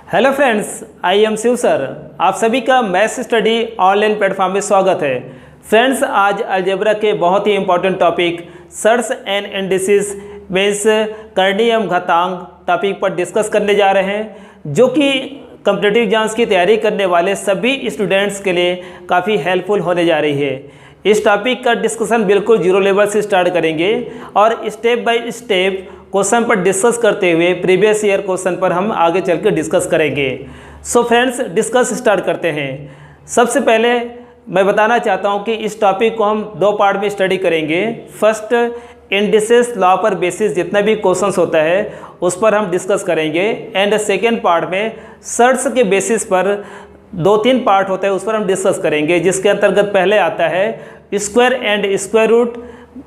Hello friends, I am Shiv sir. आप सभी का मैथ्स स्टडी ऑनलाइन प्लेटफॉर्म में स्वागत है। फ्रेंड्स, आज अलजेब्रा के बहुत ही important topic surds and indices means करणीय एवं घातांक टॉपिक पर डिस्कस करने जा रहे हैं, जो कि कॉम्पिटिटिव एग्जाम्स की तैयारी करने वाले सभी स्टूडेंट्स के लिए काफ़ी हेल्पफुल होने जा रही है। इस टॉपिक का डिस्कशन बिल्कुल जीरो लेवल से स्टार्ट करेंगे और स्टेप बाय स्टेप क्वेश्चन पर डिस्कस करते हुए प्रीवियस ईयर क्वेश्चन पर हम आगे चल के डिस्कस करेंगे। सो फ्रेंड्स, डिस्कस स्टार्ट करते हैं। सबसे पहले मैं बताना चाहता हूं कि इस टॉपिक को हम दो पार्ट में स्टडी करेंगे। फर्स्ट, इंडिसेस लॉ पर बेसिस जितना भी क्वेश्चंस होता है उस पर हम डिस्कस करेंगे, एंड सेकेंड पार्ट में सर्ट्स के बेसिस पर दो तीन पार्ट होता है उस पर हम डिस्कस करेंगे, जिसके अंतर्गत पहले आता है square and square root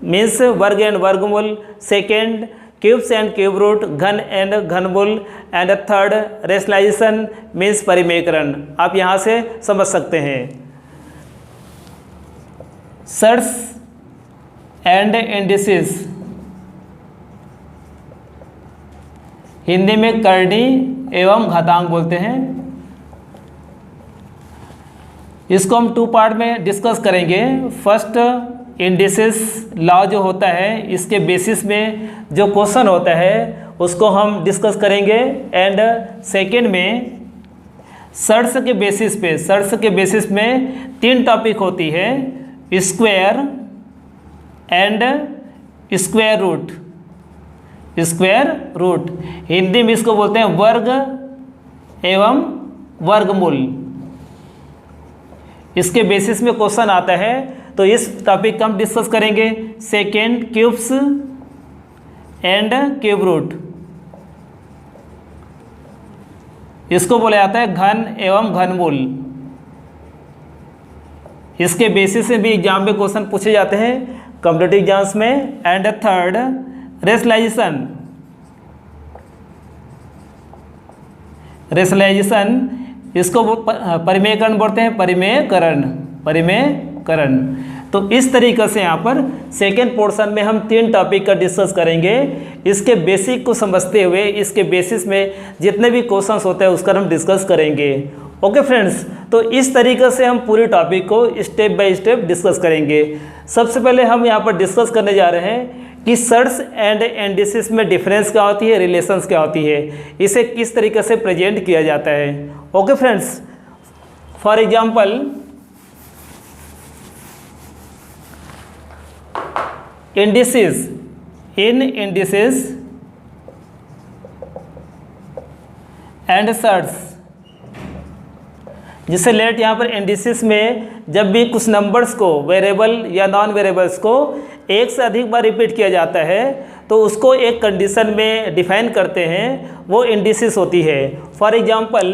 means वर्ग एंड वर्गमूल, second cubes and cube root, घन एंड घनमूल, एंड थर्ड रेशनलाइजेशन मीन्स परिमेयकरण। आप यहाँ से समझ सकते हैं। सर्ट्स एंड इंडिसेस हिंदी में करणी एवं घातांक बोलते हैं। इसको हम टू पार्ट में डिस्कस करेंगे। फर्स्ट, इंडिसेस लॉ जो होता है इसके बेसिस में जो क्वेश्चन होता है उसको हम डिस्कस करेंगे, एंड सेकेंड में सर्ट्स के बेसिस में तीन टॉपिक होती है, square and square root. Hindi में इसको बोलते हैं वर्ग एवं वर्गमूल। इसके बेसिस में क्वेश्चन आता है तो इस टॉपिक का हम डिस्कस करेंगे। Second, cubes and cube root, इसको बोला जाता है घन एवं घनमूल। इसके बेसिस से भी एग्जाम में क्वेश्चन पूछे जाते हैं कॉम्पिटिटिव एग्जाम्स में। एंड थर्ड, रेशनलाइजेशन, इसको परिमेयकरण बोलते हैं, परिमेयकरण। तो इस तरीके से यहाँ पर सेकेंड पोर्शन में हम तीन टॉपिक का डिस्कस करेंगे। इसके बेसिक को समझते हुए इसके बेसिस में जितने भी क्वेश्चंस होते हैं उसका हम डिस्कस करेंगे। ओके फ्रेंड्स, तो इस तरीके से हम पूरी टॉपिक को स्टेप बाय स्टेप डिस्कस करेंगे। सबसे पहले हम यहाँ पर डिस्कस करने जा रहे हैं कि सर्ट्स एंड इंडिसेस में डिफरेंस क्या होती है, रिलेशंस क्या होती है, इसे किस तरीके से प्रेजेंट किया जाता है। Okay friends, for example indices and surds, जिससे लेट यहाँ पर इंडिसेस में जब भी कुछ नंबर्स को, वेरिएबल या नॉन वेरिएबल्स को एक से अधिक बार रिपीट किया जाता है तो उसको एक कंडीशन में डिफाइन करते हैं, वो इंडिसेस होती है। फॉर एग्जांपल,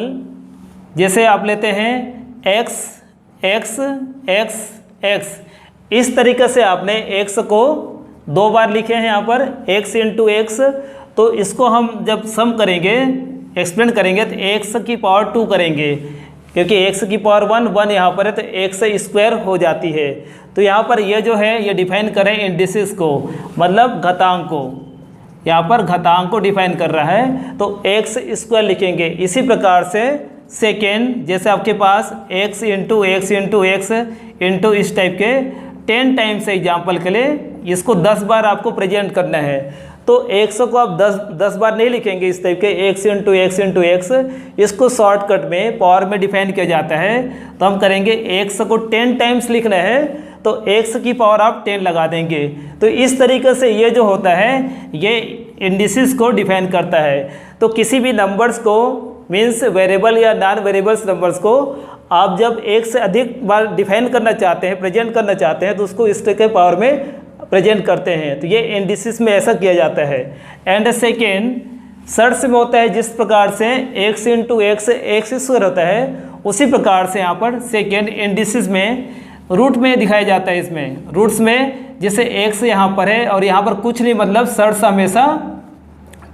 जैसे आप लेते हैं x, इस तरीके से आपने x को दो बार लिखे हैं यहाँ पर x इंटू एक्स, तो इसको हम जब सम करेंगे, एक्सपेंड करेंगे तो x की पावर 2 करेंगे, क्योंकि x की पावर 1 यहाँ पर है तो x स्क्वायर हो जाती है। तो यहाँ पर ये जो है ये डिफाइन करें इंडिसेस को, मतलब घातांक को, यहाँ पर घातांक को डिफाइन कर रहा है तो x स्क्वायर लिखेंगे। इसी प्रकार से सेकेंड, जैसे आपके पास x इंटू एक्स इंटू इस टाइप के 10 टाइम्स एग्जाम्पल के लिए इसको 10 बार आपको प्रेजेंट करना है, तो 100 को आप 10 बार नहीं लिखेंगे इस टाइप के x इंटू एक्स, इसको शॉर्टकट में पावर में डिफाइन किया जाता है। तो हम करेंगे x को 10 टाइम्स लिखना है तो x की पावर आप 10 लगा देंगे। तो इस तरीके से ये जो होता है ये इंडिसेस को डिफाइन करता है। तो किसी भी नंबर्स को मीन्स वेरिएबल या नॉन वेरिएबल्स नंबर्स को आप जब एक से अधिक बार डिफाइन करना चाहते हैं, प्रेजेंट करना चाहते हैं, तो उसको इस तरह के पावर में प्रेजेंट करते हैं। तो ये इंडिसेस में ऐसा किया जाता है। एंड सेकेंड, सर्ट्स में होता है जिस प्रकार से x इंटू एक्स स्क्वायर होता है, उसी प्रकार से यहाँ पर सेकेंड इंडिसेस में रूट में दिखाया जाता है। इसमें रूट्स में जैसे x यहाँ पर है और यहाँ पर कुछ नहीं, मतलब सर्ट्स हमेशा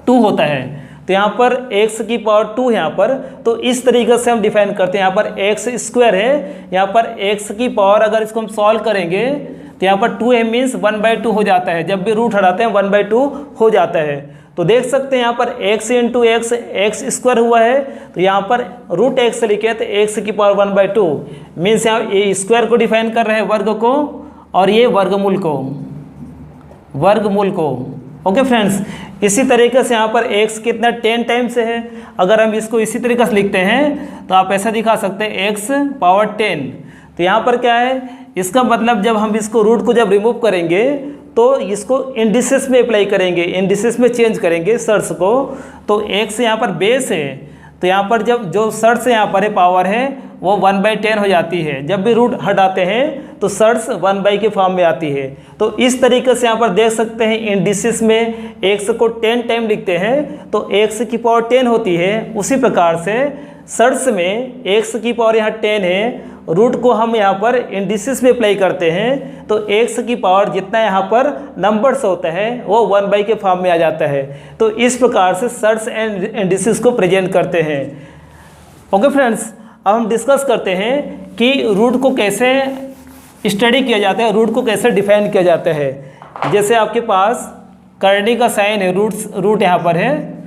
2 होता है, तो यहाँ पर x की पावर 2 यहाँ पर, तो इस तरीके से हम डिफाइन करते हैं। यहाँ पर x स्क्वायर है, यहाँ पर x की पावर अगर इसको हम सॉल्व करेंगे तो यहाँ पर 2m मीन्स 1/2 हो जाता है, जब भी रूट हटाते हैं 1/2 हो जाता है। तो देख सकते हैं यहाँ पर x into x x square हुआ है, तो यहाँ पर रूट एक्स लिखे तो x की पावर 1/2 मीन्स यहाँ ये स्क्वायर को डिफाइन कर रहे हैं वर्ग को, और ये वर्गमूल को। ओके फ्रेंड्स, इसी तरीके से यहाँ पर x कितना 10 टाइम्स है। अगर हम इसको इसी तरीके से लिखते हैं तो आप ऐसा दिखा सकते हैं x पावर 10। तो यहाँ पर क्या है, इसका मतलब जब हम इसको रूट को जब रिमूव करेंगे तो इसको इंडिसेस में अप्लाई करेंगे, इंडिसेस में चेंज करेंगे सर्स को। तो x यहाँ पर बेस है, तो यहाँ पर जब जो सर्स यहाँ पर है पावर है वो 1/10 हो जाती है। जब भी रूट हटाते हैं तो सर्स 1 के फॉर्म में आती है। तो इस तरीके से यहाँ पर देख सकते हैं इंडिसेस में x को 10 टाइम लिखते हैं तो x की पावर 10 होती है। उसी प्रकार से सर्स में x की पावर यहाँ 10 है, रूट को हम यहाँ पर इंडिसेस में अप्लाई करते हैं तो x की पावर जितना यहाँ पर नंबर्स होता है वो 1 के फॉर्म में आ जाता है। तो इस प्रकार से सर्स एंड इंडिसेस को प्रेजेंट करते हैं। ओके फ्रेंड्स, अब हम डिस्कस करते हैं कि रूट को कैसे स्टडी किया जाता है, रूट को कैसे डिफाइन किया जाता है। जैसे आपके पास करनी का साइन है, रूट यहाँ पर है,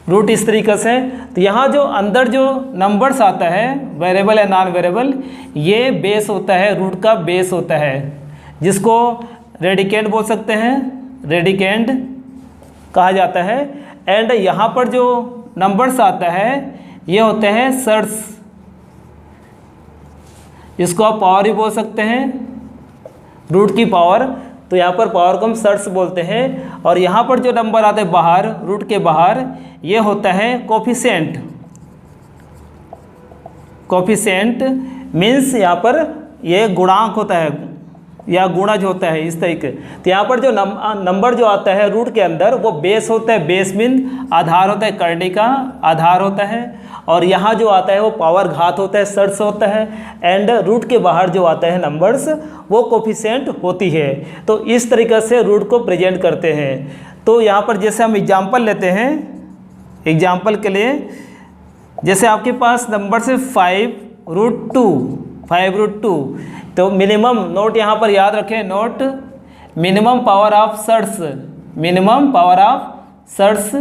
रूट इस तरीके से। तो यहाँ जो अंदर जो नंबर्स आता है वेरिएबल या नॉन वेरिएबल, ये बेस होता है, रूट का बेस होता है, जिसको रेडिकेंड बोल सकते हैं, रेडिकेंड कहा जाता है। एंड यहाँ पर जो नंबर्स आता है ये होते हैं सर्स, इसको आप पावर भी बोल सकते हैं, रूट की पावर। तो यहाँ पर पावर को हम सर्स बोलते हैं। और यहाँ पर जो नंबर आते हैं बाहर, रूट के बाहर, ये होता है कोफिशिएंट। कोफिशिएंट मीन्स यहाँ पर ये गुणांक होता है या गुणज होता है, इस तरीके। तो यहाँ पर जो नंबर जो आता है रूट के अंदर वो बेस होता है, बेस मीन आधार होता है, करनी का आधार होता है। और यहाँ जो आता है वो पावर घात होता है, सर्स होता है। एंड रूट के बाहर जो आता है नंबर्स वो कोफिशिएंट होती है। तो इस तरीके से रूट को प्रेजेंट करते हैं। तो यहाँ पर जैसे हम एग्जाम्पल लेते हैं, एग्जाम्पल के लिए जैसे आपके पास नंबर से 5√2, तो मिनिमम नोट यहाँ पर याद रखें, note minimum power of surds, minimum power of surds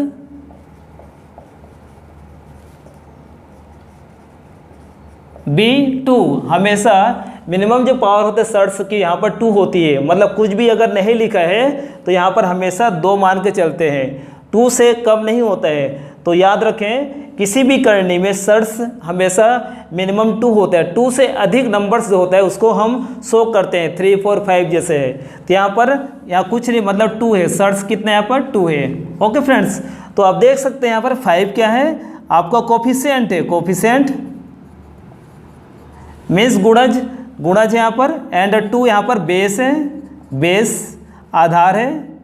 B2। हमेशा मिनिमम जो पावर होते है सर्स की यहाँ पर 2 होती है। मतलब कुछ भी अगर नहीं लिखा है तो यहाँ पर हमेशा 2 मान के चलते हैं, 2 से कम नहीं होता है। तो याद रखें किसी भी करनी में सर्स हमेशा मिनिमम 2 होता है। 2 से अधिक नंबर्स जो होता है उसको हम शो करते हैं, 3, 4, 5 जैसे है। तो यहाँ कुछ नहीं, मतलब 2 है, सर्स कितना यहाँ पर 2 है। ओके फ्रेंड्स, तो आप देख सकते हैं यहाँ पर 5 क्या है, आपका कोफिशिएंट है, कोफिशिएंट मीन्स गुणज है यहाँ पर। एंड 2 यहाँ पर बेस है, बेस आधार है।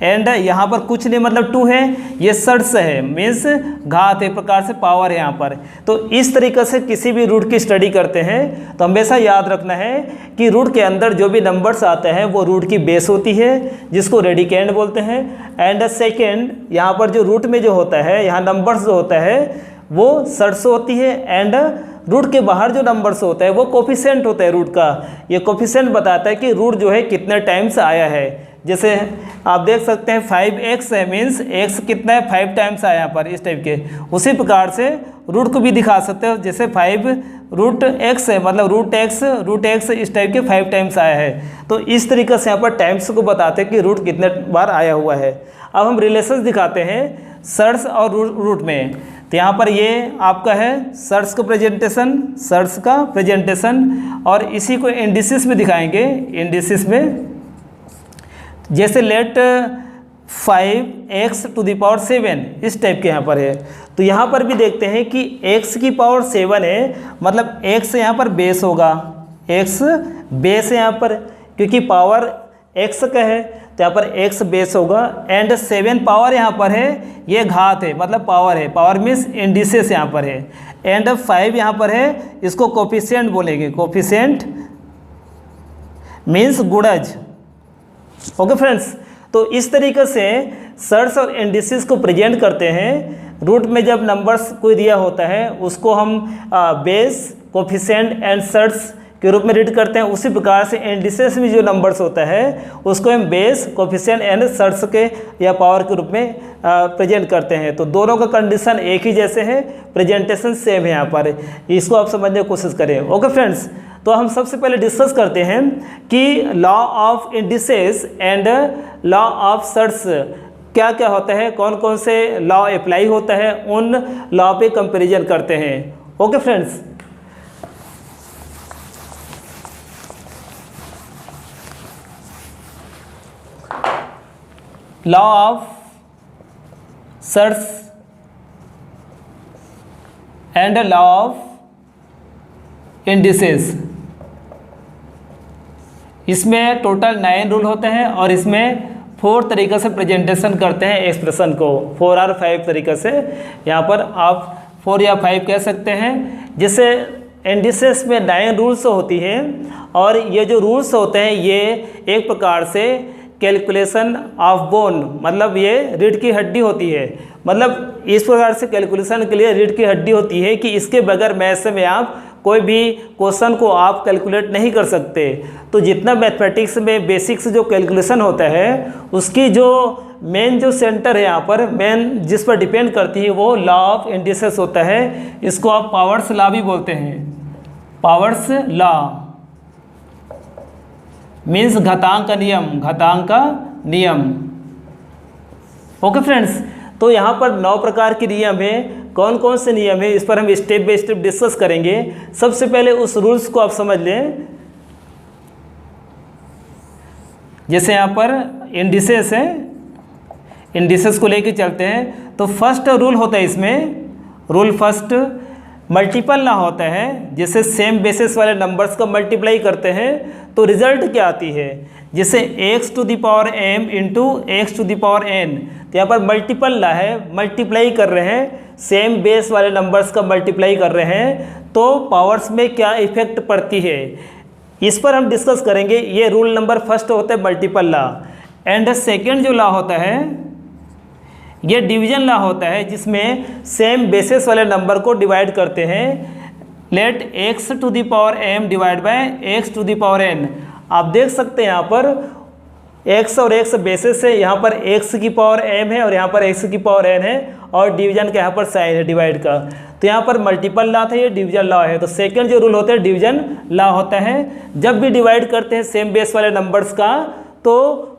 एंड यहाँ पर कुछ नहीं, मतलब 2 है, ये सर्स है मीन्स घात है, प्रकार से पावर है यहाँ पर। तो इस तरीके से किसी भी रूट की स्टडी करते हैं तो हमेशा याद रखना है कि रूट के अंदर जो भी नंबर्स आते हैं वो रूट की बेस होती है, जिसको रेडिकेंड बोलते हैं। एंड सेकेंड, यहाँ पर जो रूट में जो होता है, यहाँ नंबर्स जो होता है वो सर्स होती है। एंड रूट के बाहर जो नंबर्स होता है वो कोफिशिएंट होता है रूट का। ये कोफिशिएंट बताता है कि रूट जो है कितने टाइम्स आया है। जैसे आप देख सकते हैं 5x है, मीन्स x कितना है, 5 टाइम्स आया यहाँ पर, इस टाइप के। उसी प्रकार से रूट को भी दिखा सकते हो, जैसे 5√x है, मतलब रूट एक्स इस टाइप के 5 टाइम्स आया है। तो इस तरीके से यहाँ पर टाइम्स को बताते हैं कि रूट कितने बार आया हुआ है। अब हम रिलेशन दिखाते हैं सर्स और रूट में। तो यहाँ पर ये आपका है सर्स का प्रेजेंटेशन, और इसी को इंडिसेस में दिखाएंगे। इंडिसेस में जैसे लेट 5x⁻7 इस टाइप के यहाँ पर है। तो यहाँ पर भी देखते हैं कि x की पावर 7 है, मतलब x यहाँ पर बेस होगा, x बेस है यहाँ पर, क्योंकि पावर x का है तो यहाँ पर x बेस होगा। एंड 7 पावर यहाँ पर है, ये घात है, मतलब पावर है, पावर मीन्स इंडिसेस यहाँ पर है। एंड 5 यहाँ पर है, इसको कोफिशिएंट बोलेंगे, कोफिशिएंट मीन्स गुणज। ओके फ्रेंड्स, तो इस तरीके से सर्स और इंडिसेस को प्रेजेंट करते हैं। रूट में जब नंबर्स कोई दिया होता है उसको हम बेस, कोफिशिएंट एंड सर्स के रूप में रीड करते हैं, उसी प्रकार से इंडिसेस में जो नंबर्स होता है उसको हम बेस, कोफिशिएंट एंड सर्ट्स के या पावर के रूप में प्रेजेंट करते हैं। तो दोनों का कंडीशन एक ही जैसे है, प्रेजेंटेशन सेम है यहाँ पर, इसको आप समझने की कोशिश करें। ओके फ्रेंड्स, तो हम सबसे पहले डिस्कस करते हैं कि law of indices and law of surds क्या क्या होता है, कौन कौन से लॉ अप्लाई होता है, उन लॉ पे कंपैरिजन करते हैं। Okay friends, law of surds and law of indices, इसमें टोटल 9 रूल होते हैं और इसमें 4 तरीक़े से प्रेजेंटेशन करते हैं एक्सप्रेशन को, 4 और 5 तरीक़े से, यहाँ पर आप 4 या 5 कह सकते हैं। जिससे इंडिसेस में 9 रूल्स होती हैं और ये जो रूल्स होते हैं ये एक प्रकार से कैलकुलेशन ऑफ बोन, मतलब ये रीढ़ की हड्डी होती है, मतलब इस प्रकार से कैलकुलेशन के लिए रीढ़ की हड्डी होती है कि इसके बगैर मैथ्स में आप कोई भी क्वेश्चन को आप कैलकुलेट नहीं कर सकते। तो जितना मैथमेटिक्स में बेसिक्स जो कैलकुलेशन होता है उसकी जो मेन जो सेंटर है यहाँ पर, मेन जिस पर डिपेंड करती है वो लॉ ऑफ इंडिसेस होता है। इसको आप पावर्स लॉ भी बोलते हैं। पावर्स लॉ मीन्स घातांक का नियम, घातांक का नियम। ओके फ्रेंड्स, तो यहाँ पर 9 प्रकार के नियम है। कौन कौन से नियम है इस पर हम स्टेप बाय स्टेप डिस्कस करेंगे। सबसे पहले उस रूल्स को आप समझ लें। जैसे यहाँ पर इंडिसेस है, इंडिसेस को लेके चलते हैं। तो फर्स्ट रूल होता है इसमें, रूल फर्स्ट मल्टीपल ना होता है, जैसे सेम बेसिस वाले नंबर्स का मल्टीप्लाई करते हैं तो रिजल्ट क्या आती है, जैसे x to the power m into x to the power n। तो यहाँ पर मल्टीपल ला है, मल्टीप्लाई कर रहे हैं, सेम बेस वाले नंबर्स का मल्टीप्लाई कर रहे हैं, तो पावर्स में क्या इफेक्ट पड़ती है इस पर हम डिस्कस करेंगे। ये रूल नंबर फर्स्ट होता है मल्टीपल ला। एंड सेकेंड जो लॉ होता है ये डिवीजन लॉ होता है, जिसमें सेम बेसिस वाले नंबर को डिवाइड करते हैं। Let x to the power m divide by x to the power n। आप देख सकते हैं यहाँ पर x और x बेसिस है, यहाँ पर x की पावर m है और यहाँ पर x की पावर n है, और डिवीजन का यहाँ पर साइन है डिवाइड का। तो यहाँ पर मल्टीपल लॉ था, ये डिवीजन लॉ है। तो सेकंड जो रूल होता है डिवीजन लॉ होता है। जब भी डिवाइड करते हैं सेम बेस वाले नंबर्स का तो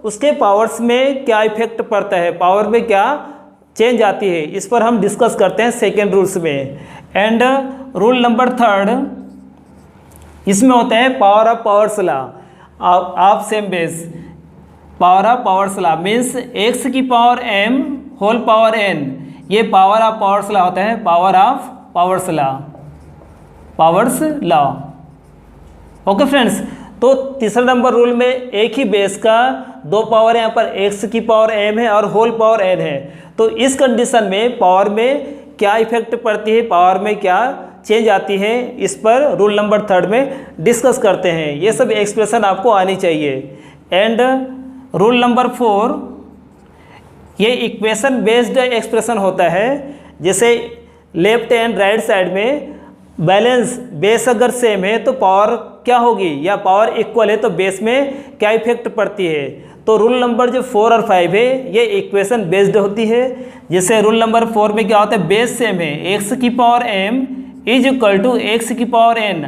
उसके पावर्स में क्या इफेक्ट पड़ता है, पावर में क्या चेंज आती है, इस पर हम डिस्कस करते हैं सेकेंड रूल्स में। एंड रूल नंबर थर्ड इसमें होता है power of powers law of same base. Power of powers law means x की power m whole power n, ये पावर ऑफ पावर्स लॉ होता है। Power of powers law, powers law. Okay friends, तो तीसरा number rule में एक ही base का 2 power यहाँ पर x की पावर m है और होल पावर n है। तो इस कंडीशन में पावर में क्या इफेक्ट पड़ती है, पावर में क्या चेंज आती है, इस पर रूल नंबर थर्ड में डिस्कस करते हैं। ये सब एक्सप्रेशन आपको आनी चाहिए। एंड रूल नंबर 4 ये इक्वेशन बेस्ड एक्सप्रेशन होता है। जैसे लेफ्ट एंड राइट साइड में बैलेंस बेस अगर सेम है तो पावर क्या होगी, या पावर इक्वल है तो बेस में क्या इफेक्ट पड़ती है। तो रूल नंबर जो 4 और 5 है ये इक्वेशन बेस्ड होती है। जैसे रूल नंबर 4 में क्या होता है, बेस सेम है, x की power m is equal to x की पावर n।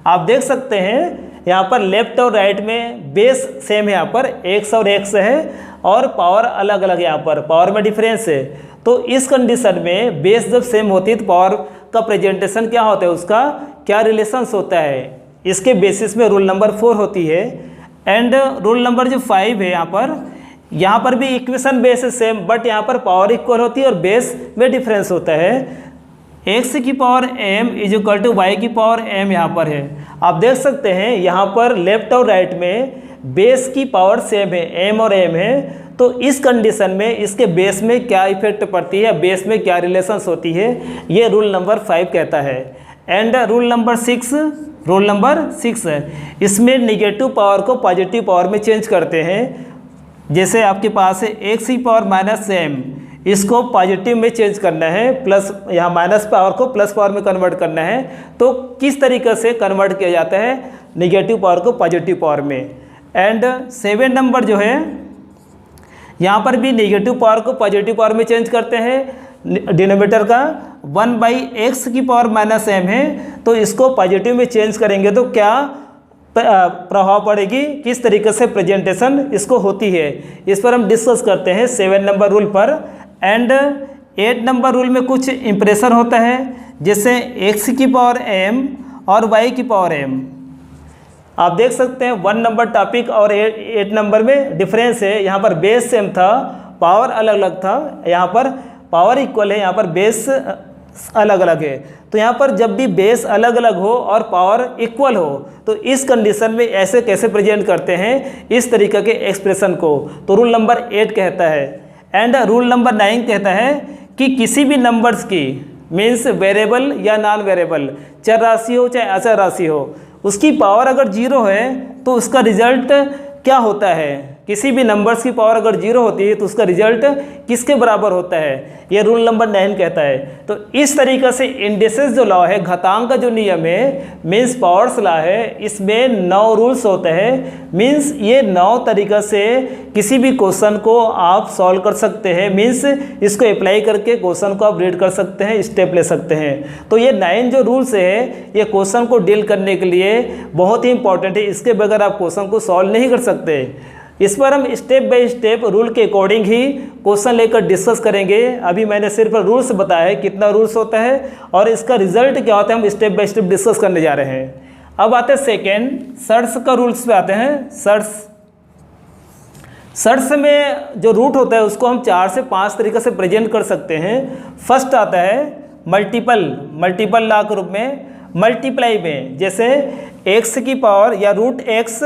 आप देख सकते हैं यहाँ पर लेफ्ट और राइट में बेस सेम है, यहाँ पर x और x है और पावर अलग अलग है, यहाँ पर पावर में डिफरेंस है। तो इस कंडीशन में बेस जब सेम होती है तो पावर का प्रेजेंटेशन क्या होता है, उसका क्या रिलेशंस होता है, इसके बेसिस में रूल नंबर 4 होती है। एंड रूल नंबर जो 5 है यहाँ पर भी इक्वेशन बेस सेम, बट यहाँ पर पावर इक्वल होती है और बेस में डिफरेंस होता है। x की power m is equal to y की पावर m यहाँ पर है। आप देख सकते हैं यहाँ पर लेफ्ट और राइट में बेस की पावर सेम है, m और m है। तो इस कंडीशन में इसके बेस में क्या इफेक्ट पड़ती है, बेस में क्या रिलेशंस होती है, ये रूल नंबर 5 कहता है। एंड रूल नंबर 6 है, इसमें निगेटिव पावर को पॉजिटिव पावर में चेंज करते हैं। जैसे आपके पास है x की पावर माइनस m, इसको पॉजिटिव में चेंज करना है, प्लस यहाँ माइनस पावर को प्लस पावर में कन्वर्ट करना है। तो किस तरीके से कन्वर्ट किया जाता है, नेगेटिव पावर को पॉजिटिव पावर में। एंड 7 नंबर जो है यहाँ पर भी नेगेटिव पावर को पॉजिटिव पावर में चेंज करते हैं। डिनोमिनेटर का 1/x की पावर -m है, तो इसको पॉजिटिव में चेंज करेंगे तो क्या प्रभाव पड़ेगी, किस तरीके से प्रेजेंटेशन इसको होती है, इस पर हम डिस्कस करते हैं 7 नंबर रूल पर। एंड 8 नंबर रूल में कुछ इंप्रेशन होता है, जैसे x की पावर m और y की पावर m। आप देख सकते हैं 1 नंबर टॉपिक और 8 नंबर में डिफरेंस है। यहाँ पर बेस सेम था, पावर अलग अलग था, यहाँ पर पावर इक्वल है, यहाँ पर बेस अलग अलग है। तो यहाँ पर जब भी बेस अलग अलग हो और पावर इक्वल हो तो इस कंडीशन में ऐसे कैसे प्रेजेंट करते हैं इस तरीके के एक्सप्रेशन को, तो रूल नंबर 8 कहता है। एंड रूल नंबर 9 कहता है कि किसी भी नंबर्स की मीन्स वेरिएबल या नॉन वेरिएबल, चर राशि हो चाहे अचर राशि हो, उसकी पावर अगर 0 है तो उसका रिजल्ट क्या होता है। किसी भी नंबर्स की पावर अगर 0 होती है तो उसका रिजल्ट किसके बराबर होता है, ये रूल नंबर 9 कहता है। तो इस तरीक़े से इंडिसेस जो लॉ है, घातांक का जो नियम है, मीन्स पावर्स लॉ है, इसमें 9 रूल्स होते हैं। मीन्स ये 9 तरीक़े से किसी भी क्वेश्चन को आप सॉल्व कर सकते हैं। मीन्स इसको अप्लाई करके क्वेश्चन को आप रीड कर सकते हैं, स्टेप ले सकते हैं। तो ये 9 जो रूल्स है ये क्वेश्चन को डील करने के लिए बहुत ही इंपॉर्टेंट है। इसके बगैर आप क्वेश्चन को सॉल्व नहीं कर सकते। इस पर हम स्टेप बाय स्टेप रूल के अकॉर्डिंग ही क्वेश्चन लेकर डिस्कस करेंगे। अभी मैंने सिर्फ रूल्स बताया है, कितना रूल्स होता है और इसका रिजल्ट क्या होता है, हम स्टेप बाय स्टेप डिस्कस करने जा रहे हैं। अब आते हैं सेकेंड, सर्ट्स का रूल्स पे आते हैं। सर्ट्स में जो रूट होता है उसको हम 4 से 5 तरीके से प्रेजेंट कर सकते हैं। फर्स्ट आता है मल्टीपल लॉ के रूप में, मल्टीप्लाई में, जैसे x की पावर या √x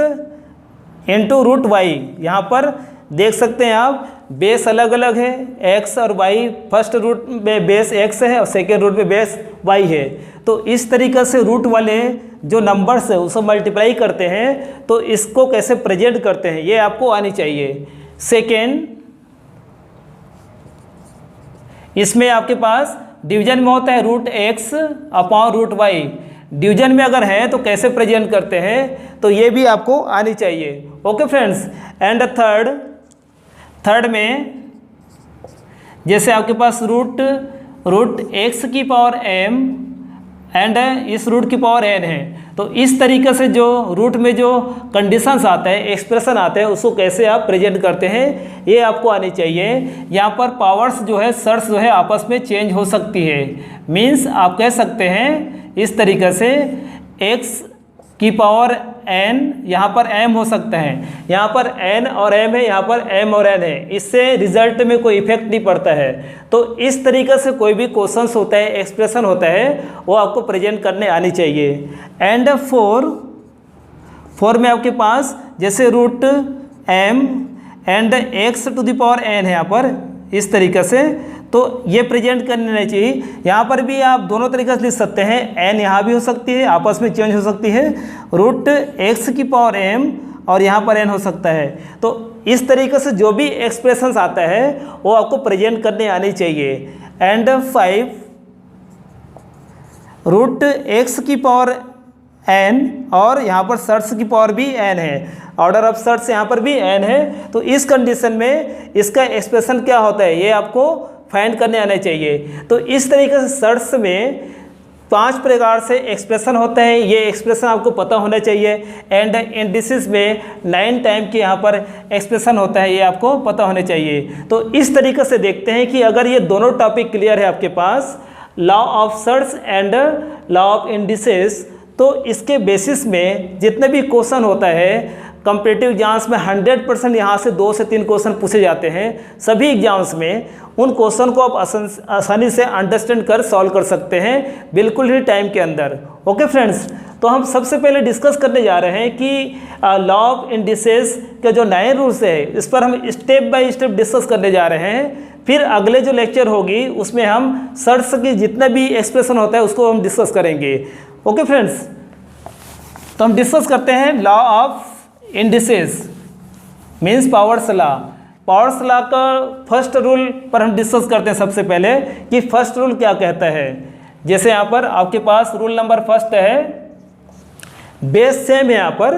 इंटू √y। यहाँ पर देख सकते हैं आप बेस अलग अलग है, x और y, फर्स्ट रूट में बेस x है और सेकेंड रूट में बेस y है। तो इस तरीक़े से रूट वाले जो नंबर्स है उसको मल्टीप्लाई करते हैं, तो इसको कैसे प्रेजेंट करते हैं ये आपको आनी चाहिए। सेकेंड, इसमें आपके पास डिवीजन में होता है √x अपॉन √y। डिवीजन में अगर है तो कैसे प्रेजेंट करते हैं, तो ये भी आपको आनी चाहिए। Okay friends. एंड थर्ड में जैसे आपके पास रूट x की पावर m एंड इस रूट की पावर n है, तो इस तरीके से जो रूट में जो कंडीशंस आता है, एक्सप्रेशन आता है, उसको कैसे आप प्रेजेंट करते हैं ये आपको आनी चाहिए। यहाँ पर पावर्स जो है, सर्ट्स जो है आपस में चेंज हो सकती है। मीन्स आप कह सकते हैं इस तरीके से x की पावर n, यहाँ पर m हो सकता है, यहाँ पर n और m है, यहाँ पर m और n है, इससे रिजल्ट में कोई इफेक्ट नहीं पड़ता है। तो इस तरीके से कोई भी क्वेश्चंस होता है, एक्सप्रेशन होता है, वो आपको प्रेजेंट करने आनी चाहिए। एंड फोर में आपके पास जैसे √m एंड x⁴n है यहाँ पर, इस तरीके से, तो ये प्रेजेंट करने नहीं चाहिए। यहाँ पर भी आप दोनों तरीके से लिख सकते हैं, n यहाँ भी हो सकती है, आपस में चेंज हो सकती है, √x की पावर m और यहाँ पर n हो सकता है। तो इस तरीके से जो भी एक्सप्रेशंस आता है वो आपको प्रेजेंट करने आनी चाहिए। एंड 5, √x की पावर n और यहाँ पर सर्ट्स की पावर भी n है, ऑर्डर ऑफ सर्ट्स यहाँ पर भी n है। तो इस कंडीशन में इसका एक्सप्रेशन क्या होता है ये आपको फाइंड करने आना चाहिए। तो इस तरीके से सर्ट्स में 5 प्रकार से एक्सप्रेशन होते हैं, ये एक्सप्रेशन आपको पता होना चाहिए। एंड इंडिसेस में 9 टाइम के यहाँ पर एक्सप्रेशन होता है, ये आपको पता होना चाहिए। तो इस तरीके से देखते हैं कि अगर ये दोनों टॉपिक क्लियर है आपके पास, law of surds and law of indices, तो इसके बेसिस में जितने भी क्वेश्चन होता है कॉम्पिटिटिव एग्जाम्स में 100% यहाँ से 2 से 3 क्वेश्चन पूछे जाते हैं सभी एग्जाम्स में। उन क्वेश्चन को आप आसानी से अंडरस्टैंड कर सॉल्व कर सकते हैं बिल्कुल ही टाइम के अंदर। ओके फ्रेंड्स, तो हम सबसे पहले डिस्कस करने जा रहे हैं कि लॉ ऑफ इंडिसेस के जो 9 रूल्स है इस पर हम स्टेप बाय स्टेप डिस्कस करने जा रहे हैं। फिर अगले जो लेक्चर होगी उसमें हम सर्ट्स की जितना भी एक्सप्रेशन होता है उसको हम डिस्कस करेंगे। ओके फ्रेंड्स, तो हम डिस्कस करते हैं law of indices means powers law. Powers law का फर्स्ट रूल पर हम डिस्कस करते हैं सबसे पहले कि फर्स्ट रूल क्या कहता है। जैसे यहाँ पर आपके पास रूल नंबर फर्स्ट है, बेस सेम है यहाँ पर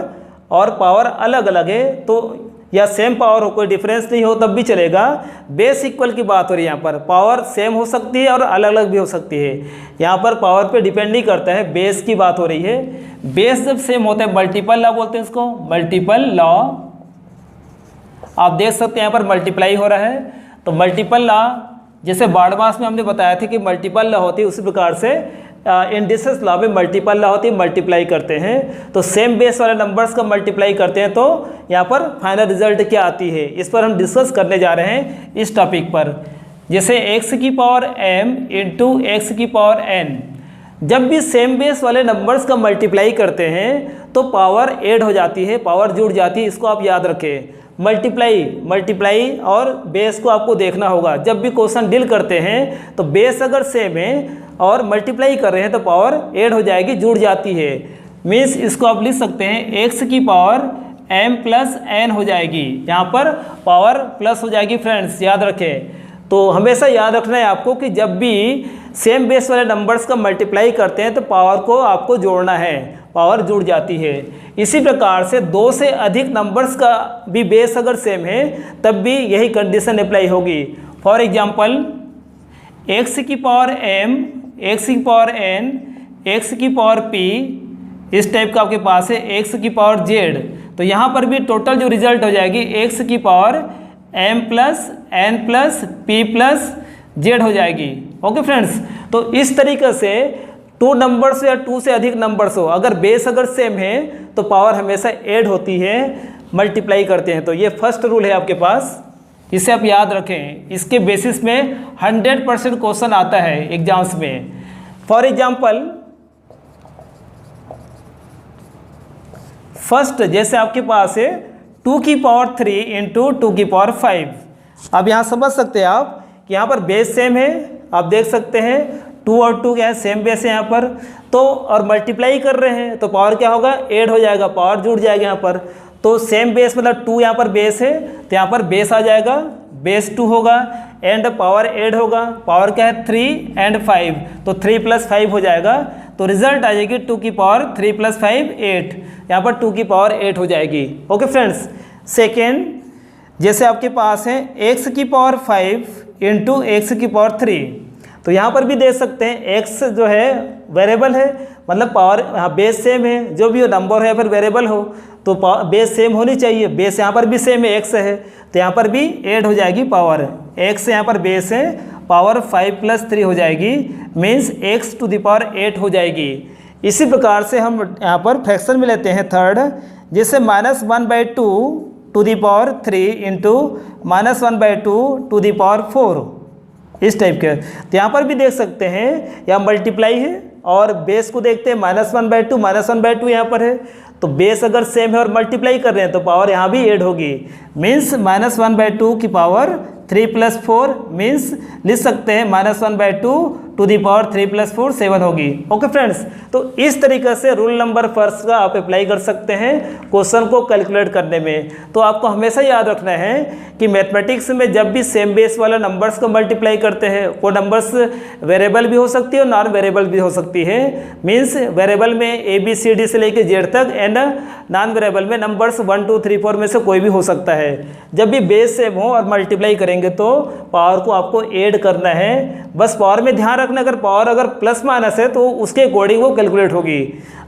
और पावर अलग अलग है, तो या सेम पावर हो, कोई डिफरेंस नहीं हो तब भी चलेगा। बेस इक्वल की बात हो रही है, यहाँ पर पावर सेम हो सकती है और अलग अलग भी हो सकती है। यहाँ पर पावर पे डिपेंड नहीं करता है, बेस की बात हो रही है। बेस जब सेम होता है मल्टीपल लॉ बोलते हैं इसको, मल्टीपल लॉ। आप देख सकते हैं यहाँ पर मल्टीप्लाई हो रहा है, तो मल्टीपल लॉ जैसे बारहमास में हमने बताया था कि मल्टीपल लॉ होती है, उसी प्रकार से इंडिसेस लॉ में मल्टीपल लॉ होती है, मल्टीप्लाई करते हैं। तो सेम बेस वाले नंबर्स का मल्टीप्लाई करते हैं तो यहाँ पर फाइनल रिजल्ट क्या आती है, इस पर हम डिस्कस करने जा रहे हैं इस टॉपिक पर। जैसे x की पावर m इंटू एक्स की पावर n, जब भी सेम बेस वाले नंबर्स का मल्टीप्लाई करते हैं तो पावर ऐड हो जाती है, पावर जुड़ जाती है, इसको आप याद रखें। मल्टीप्लाई और बेस को आपको देखना होगा। जब भी क्वेश्चन डील करते हैं तो बेस अगर सेम है और मल्टीप्लाई कर रहे हैं तो पावर ऐड हो जाएगी, जुड़ जाती है। मीन्स इसको आप लिख सकते हैं x की पावर m प्लस n हो जाएगी, यहाँ पर पावर प्लस हो जाएगी। फ्रेंड्स याद रखें, तो हमेशा याद रखना है आपको कि जब भी सेम बेस वाले नंबर्स का मल्टीप्लाई करते हैं तो पावर को आपको जोड़ना है, पावर जुड़ जाती है। इसी प्रकार से दो से अधिक नंबर्स का भी बेस अगर सेम है तब भी यही कंडीशन अप्लाई होगी। फॉर एग्जांपल x की पावर m, x की पावर n, x की पावर p, इस टाइप का आपके पास है x की पावर z, तो यहाँ पर भी टोटल जो रिजल्ट हो जाएगी x की power m plus n plus p plus z हो जाएगी। ओके फ्रेंड्स, तो इस तरीके से टू नंबर्स या टू से अधिक नंबर्स हो, अगर बेस अगर सेम है तो पावर हमेशा ऐड होती है, मल्टीप्लाई करते हैं। तो ये फर्स्ट रूल है आपके पास, इसे आप याद रखें। इसके बेसिस में 100% क्वेश्चन आता है एग्जाम्स में। फॉर एग्जांपल फर्स्ट जैसे आपके पास है 2 की पावर 3 इंटू 2 की पावर 5। अब यहाँ समझ सकते हैं आप कि यहाँ पर बेस सेम है, आप देख सकते हैं 2 और 2 क्या है, सेम बेस है यहाँ पर, तो और मल्टीप्लाई कर रहे हैं तो पावर क्या होगा, ऐड हो जाएगा, पावर जुड़ जाएगा यहाँ पर। तो सेम बेस मतलब 2 यहाँ पर बेस है तो यहाँ पर बेस आ जाएगा, बेस 2 होगा एंड पावर ऐड होगा, पावर क्या है 3 एंड 5, तो 3 प्लस 5 हो जाएगा। तो रिजल्ट आ जाएगी 2 की पावर 3 प्लस 5 8, यहाँ पर 2 की पावर 8 हो जाएगी। ओके फ्रेंड्स, सेकेंड जैसे आपके पास है x की पावर 5 इंटू एक्स की पावर 3, तो यहाँ पर भी देख सकते हैं x जो है वेरिएबल है, मतलब पावर यहाँ बेस सेम है, जो भी नंबर है फिर वेरिएबल हो तो बेस सेम होनी चाहिए। बेस यहाँ पर भी सेम है, x है, तो यहाँ पर भी ऐड हो जाएगी पावर। x यहाँ पर बेस है, पावर 5 प्लस 3 हो जाएगी, means x to the power 8 हो जाएगी। इसी प्रकार से हम यहाँ पर फ्रैक्शन में लेते हैं थर्ड, जिससे -1/2 to the power 3 into -1/2 to the power 4, इस टाइप के। तो यहाँ पर भी देख सकते हैं यहाँ मल्टीप्लाई है और बेस को देखते हैं -1/2 यहाँ पर है, तो बेस अगर सेम है और मल्टीप्लाई कर रहे हैं तो पावर यहाँ भी ऐड होगी, मीन्स -1/2 की पावर 3 प्लस 4, मीन्स लिख सकते हैं -1/2 टू दी पावर 3 प्लस 4 7 होगी। ओके फ्रेंड्स, तो इस तरीके से रूल नंबर फर्स्ट का आप अप्लाई कर सकते हैं क्वेश्चन को कैलकुलेट करने में। तो आपको हमेशा याद रखना है कि मैथमेटिक्स में जब भी सेम बेस वाला नंबर्स को मल्टीप्लाई करते हैं, वो नंबर्स वेरिएबल भी हो सकती है और नॉन वेरिएबल भी हो सकती है। मीन्स वेरिएबल में ABCD से लेकर Z तक एंड नॉन वेरिएबल में नंबर्स 1 2 3 4 में से कोई भी हो सकता है। जब भी बेस सेम हो और मल्टीप्लाई करेंगे तो पावर को आपको ऐड करना है। बस पावर में ध्यान रखना, अगर पावर अगर प्लस माइनस है तो उसके अकॉर्डिंग वो कैलकुलेट होगी।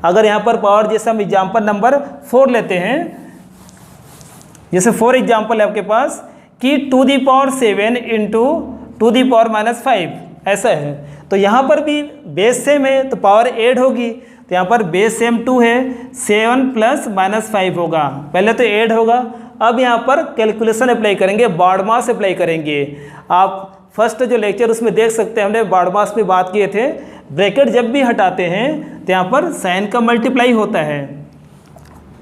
अगर यहाँ पर पावर जैसे हम एग्जाम्पल नंबर 4 लेते हैं, जैसे 4 एग्जाम्पल है आपके पास कि 2 the power 7 into 2 the power -5 ऐसा है, तो यहाँ पर भी बेस सेम है तो पावर ऐड होगी। तो यहाँ पर बेस सेम 2 है, 7 प्लस -5 होगा, पहले तो ऐड होगा। अब यहाँ पर कैलकुलेशन अप्लाई करेंगे, बारहमास अप्लाई करेंगे। आप फर्स्ट जो लेक्चर उसमें देख सकते हैं, हमने बारहमास में बात किए थे, ब्रैकेट जब भी हटाते हैं तो यहाँ पर साइन का मल्टीप्लाई होता है।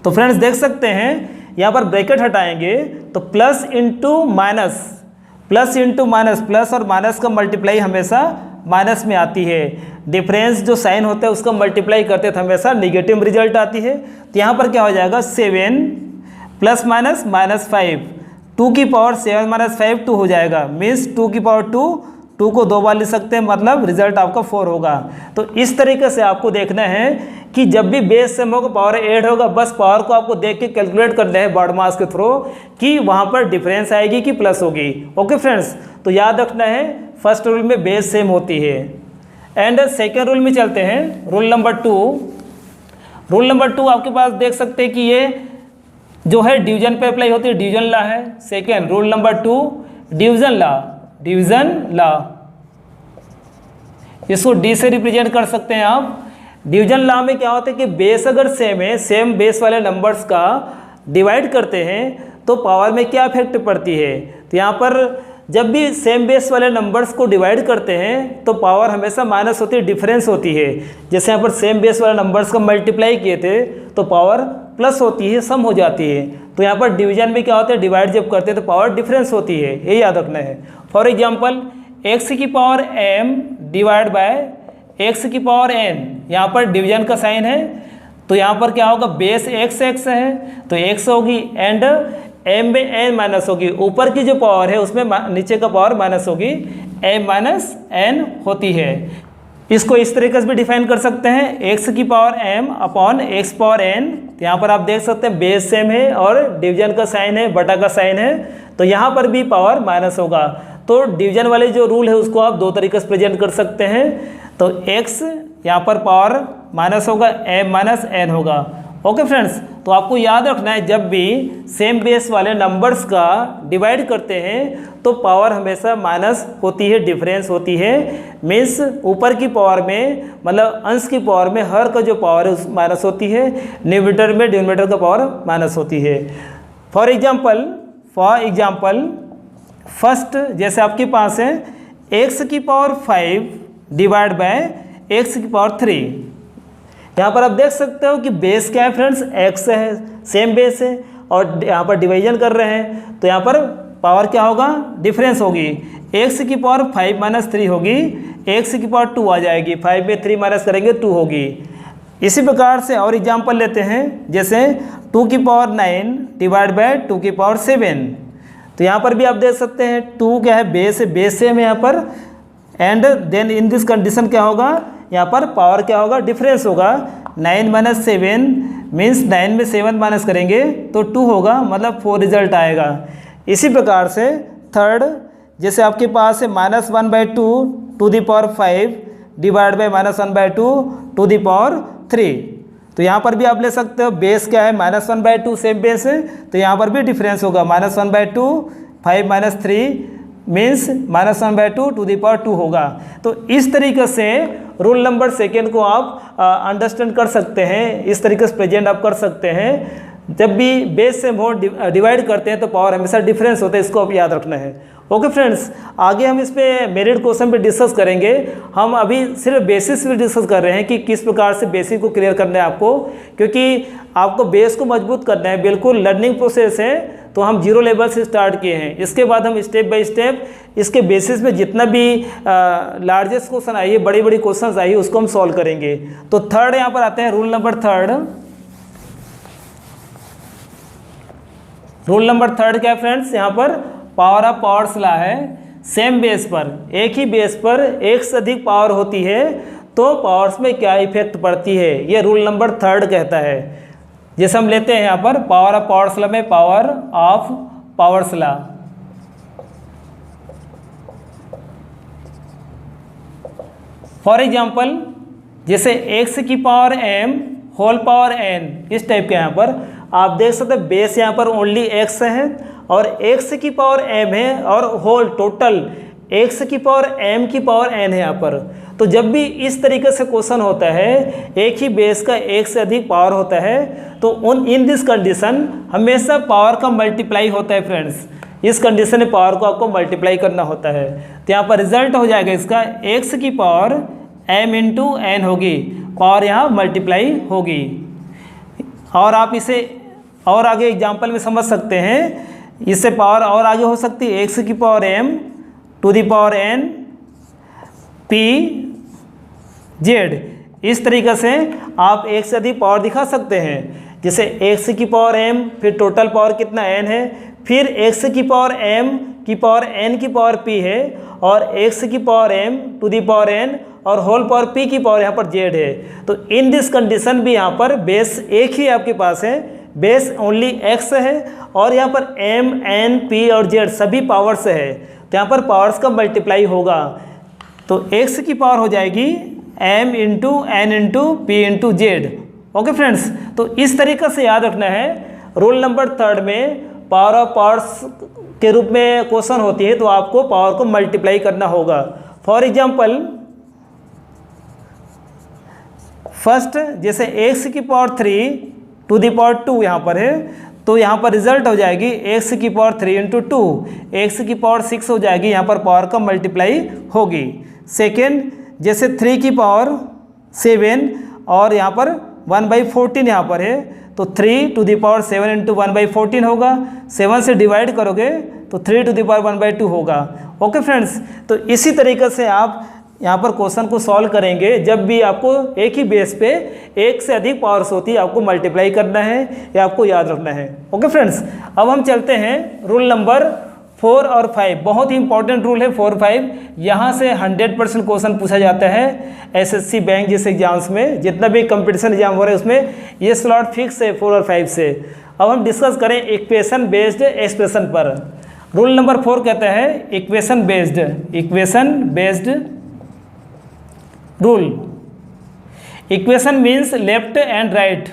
तो फ्रेंड्स देख सकते हैं यहाँ पर ब्रैकेट हटाएंगे तो plus into minus, plus into minus, plus और माइनस का मल्टीप्लाई हमेशा माइनस में आती है। डिफरेंस जो साइन होता है उसका मल्टीप्लाई करते तो हमेशा निगेटिव रिजल्ट आती है। तो यहाँ पर क्या हो जाएगा 7 प्लस माइनस -5, 2 की पावर 7 -5 2 हो जाएगा, मीन्स 2 की पावर 2 को 2 बार लिख सकते हैं, मतलब रिजल्ट आपका 4 होगा। तो इस तरीके से आपको देखना है कि जब भी बेस सेम होगा पावर ऐड होगा, बस पावर को आपको देख के कैलकुलेट करना है बॉड मास के थ्रू कि वहाँ पर डिफरेंस आएगी कि प्लस होगी। ओके फ्रेंड्स, तो याद रखना है फर्स्ट रूल में बेस सेम होती है। एंड सेकेंड रूल में चलते हैं, रूल नंबर 2। रूल नंबर 2 आपके पास देख सकते हैं कि ये जो है डिवीजन पे अप्लाई होती है, डिवीजन लॉ है। Second rule number 2 division law, division law, इसको डी से रिप्रेजेंट कर सकते हैं आप। डिवीजन लॉ में क्या होता है कि बेस अगर सेम है, सेम बेस वाले नंबर्स का डिवाइड करते हैं तो पावर में क्या इफेक्ट पड़ती है। तो यहाँ पर जब भी सेम बेस वाले नंबर्स को डिवाइड करते हैं तो पावर हमेशा माइनस होती है, डिफरेंस होती है। जैसे यहाँ पर सेम बेस वाले नंबर्स का मल्टीप्लाई किए थे तो पावर प्लस होती है, सम हो जाती है। तो यहाँ पर डिवीजन में क्या होता है, डिवाइड जब करते हैं तो पावर डिफरेंस होती है, ये याद रखना है। फॉर एग्जाम्पल एक्स की power m divide bye x की पावर n, यहाँ पर डिवीजन का साइन है तो यहाँ पर क्या होगा, बेस x है तो x होगी एंड m में n माइनस होगी, ऊपर की जो पावर है उसमें नीचे का पावर माइनस होगी, m माइनस n होती है। इसको इस तरीके से भी डिफाइन कर सकते हैं, x की power m upon x power n। यहाँ पर आप देख सकते हैं बेस सेम है और डिवीजन का साइन है, बटा का साइन है, तो यहाँ पर भी पावर माइनस होगा। तो डिवीजन वाले जो रूल है उसको आप दो तरीके से प्रेजेंट कर सकते हैं। तो x यहाँ पर पावर माइनस होगा, m माइनस n होगा। ओके फ्रेंड्स, तो आपको याद रखना है जब भी सेम बेस वाले नंबर्स का डिवाइड करते हैं तो पावर हमेशा माइनस होती है, डिफरेंस होती है। मीन्स ऊपर की पावर में मतलब अंश की पावर में हर का जो पावर है उस माइनस होती है, न्यूमरेटर में डिनोमिनेटर का पावर माइनस होती है। फॉर एग्जाम्पल फर्स्ट जैसे आपके पास है x की पावर 5 डिवाइड बाय x की पावर 3। यहाँ पर आप देख सकते हो कि बेस क्या है फ्रेंड्स, x है, सेम बेस है और यहाँ पर डिवीजन कर रहे हैं तो यहाँ पर पावर क्या होगा, डिफरेंस होगी। x की पावर 5 माइनस 3 होगी, x की पावर 2 आ जाएगी, 5 में 3 माइनस करेंगे 2 होगी। इसी प्रकार से और एग्जाम्पल लेते हैं, जैसे 2 की पावर 9 डिवाइड बाय 2 की पावर 7। तो यहाँ पर भी आप देख सकते हैं 2 क्या है, बेस है, बेस सेम है यहाँ पर। And then in this condition क्या होगा, यहाँ पर पावर क्या होगा, डिफरेंस होगा। 9 माइनस 7 मीन्स 9 में 7 माइनस करेंगे तो 2 होगा, मतलब 4 रिजल्ट आएगा। इसी प्रकार से थर्ड जैसे आपके पास है -1/2 to the power 5 divide by -1/2 to the power 3। तो यहाँ पर भी आप ले सकते हो, बेस क्या है, -1/2 सेम बेस है तो यहाँ पर भी डिफरेंस होगा, -1/2 5 minus 3 means -1/2 to the power 2 होगा। तो इस तरीके से रूल नंबर सेकेंड को आप अंडरस्टैंड कर सकते हैं, इस तरीके से प्रेजेंट आप कर सकते हैं। जब भी बेस सेम हो डिवाइड करते हैं तो पावर हमेशा डिफरेंस होता है, इसको आप याद रखना है। ओके फ्रेंड्स, आगे हम इस पे मेरिट क्वेश्चन पे डिस्कस करेंगे। हम अभी सिर्फ बेसिस पे डिस्कस कर रहे हैं कि किस प्रकार से बेसिक को क्लियर करना है आपको, क्योंकि आपको बेस को मजबूत करना है, बिल्कुल लर्निंग प्रोसेस है। तो हम 0 लेवल से स्टार्ट किए हैं, इसके बाद हम स्टेप बाय स्टेप इसके बेसिस पे जितना भी लार्जेस्ट क्वेश्चन आइए, बड़ी बड़ी क्वेश्चन आइए, उसको हम सॉल्व करेंगे। तो थर्ड यहाँ पर आते हैं, rule number third. Rule number third क्या है फ्रेंड्स, यहाँ पर पावर ऑफ पावर्स लॉ है। सेम बेस पर, एक ही बेस पर एक से अधिक पावर होती है तो पावर्स में क्या इफेक्ट पड़ती है, ये रूल नंबर थर्ड कहता है। जैसे हम लेते हैं यहाँ पर पावर ऑफ पावर्स लॉ में, power of powers law, for example जैसे x की power m whole power n, इस टाइप के यहाँ पर आप देख सकते हैं बेस यहाँ पर ओनली x है और x की पावर m है और होल टोटल x की पावर m की पावर n है यहाँ पर। तो जब भी इस तरीके से क्वेश्चन होता है, एक ही बेस का एक से अधिक पावर होता है, तो इन दिस कंडीशन हमेशा पावर का मल्टीप्लाई होता है फ्रेंड्स। इस कंडीशन में पावर को आपको मल्टीप्लाई करना होता है। तो यहाँ पर रिजल्ट हो जाएगा इसका, x की पावर m इंटू n होगी, पावर यहाँ मल्टीप्लाई होगी। और आप इसे और आगे एग्जाम्पल में समझ सकते हैं, इससे पावर और आगे हो सकती है, x की power m to the power n p z। इस तरीके से आप एक से अधिक पावर दिखा सकते हैं। जैसे x की पावर m, फिर टोटल पावर कितना n है, फिर x की पावर m की पावर n की पावर p है और x की power m to the power n और होल पावर p की पावर यहाँ पर z है। तो इन दिस कंडीशन भी यहाँ पर बेस एक ही आपके पास है, बेस ओनली x है और यहाँ पर m n p और z सभी पावर्स है, तो यहाँ पर पावर्स का मल्टीप्लाई होगा। तो x की पावर हो जाएगी m into n into p into z। Okay friends, तो इस तरीक़े से याद रखना है। रूल नंबर 3 में पावर ऑफ पावर्स के रूप में क्वेश्चन होती है तो आपको पावर को मल्टीप्लाई करना होगा। फॉर एग्जांपल फर्स्ट जैसे x की पावर 3 टू द पावर 2 यहाँ पर है, तो यहाँ पर रिजल्ट हो जाएगी x की पावर 3 इंटू 2, x की पावर 6 हो जाएगी, यहाँ पर पावर का मल्टीप्लाई होगी। सेकेंड जैसे 3 की पावर 7 और यहाँ पर 1/14 यहाँ पर है, तो 3 टू द पावर 7 इंटू 1/14 होगा, 7 से डिवाइड करोगे तो 3 टू द पावर 1/2 होगा। ओके फ्रेंड्स, तो इसी तरीके से आप यहाँ पर क्वेश्चन को सॉल्व करेंगे। जब भी आपको एक ही बेस पे एक से अधिक पावर्स होती है आपको मल्टीप्लाई करना है या आपको याद रखना है। ओके फ्रेंड्स, अब हम चलते हैं रूल नंबर 4 और 5। बहुत ही इंपॉर्टेंट रूल है 4 5, यहाँ से 100% क्वेश्चन पूछा जाता है एसएससी बैंक जैसे एग्जाम्स में। जितना भी कंपटीशन एग्जाम हो रहा है उसमें ये स्लॉट फिक्स है 4 और 5 से। अब हम डिस्कस करें इक्वेशन बेस्ड एक्सप्रेशन पर। रूल नंबर 4 कहता है equation based rule. Equation means left and right,